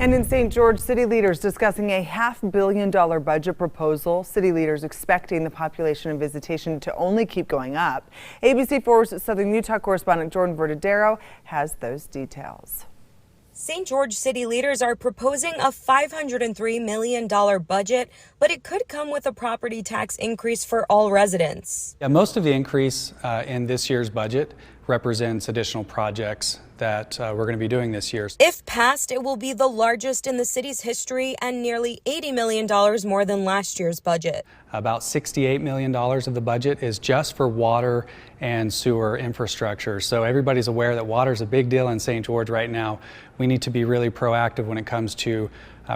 And in St. George, city leaders discussing a $500 million budget proposal. City leaders expecting the population and visitation to only keep going up. ABC4's Southern Utah correspondent Jordan Verdadero has those details. St. George city leaders are proposing a $503 million budget, but it could come with a property tax increase for all residents. Yeah, most of the increase in this year's budget represents additional projects that we're going to be doing this year. If passed, it will be the largest in the city's history and nearly $80 million more than last year's budget. About $68 million of the budget is just for water and sewer infrastructure. So everybody's aware that water is a big deal in St. George right now. We need to be really proactive when it comes to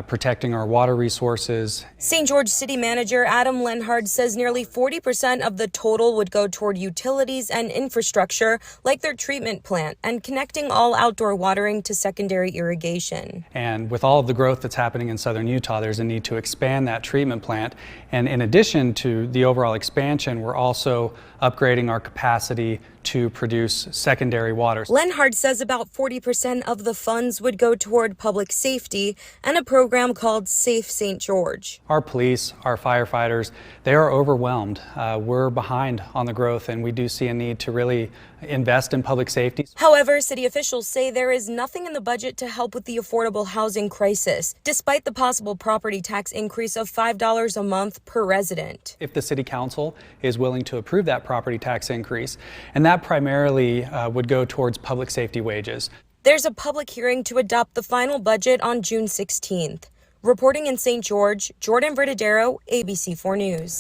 protecting our water resources. St. George City Manager Adam Lenhard says nearly 40% of the total would go toward utilities and infrastructure, like their treatment plant and connecting all outdoor watering to secondary irrigation. And with all of the growth that's happening in southern Utah, there's a need to expand that treatment plant. And in addition to the overall expansion, we're also upgrading our capacity to produce secondary water. Lenhard says about 40% of the funds would go toward public safety and a program called Safe St. George. Our police, our firefighters, they are overwhelmed. We're behind on the growth, and we do see a need to really invest in public safety. However, city officials say there is nothing in the budget to help with the affordable housing crisis, despite the possible property tax increase of $5 a month per resident. If the city council is willing to approve that property tax increase, and that primarily would go towards public safety wages. There's a public hearing to adopt the final budget on June 16th. Reporting in St. George, Jordan Verdadero, ABC4 News.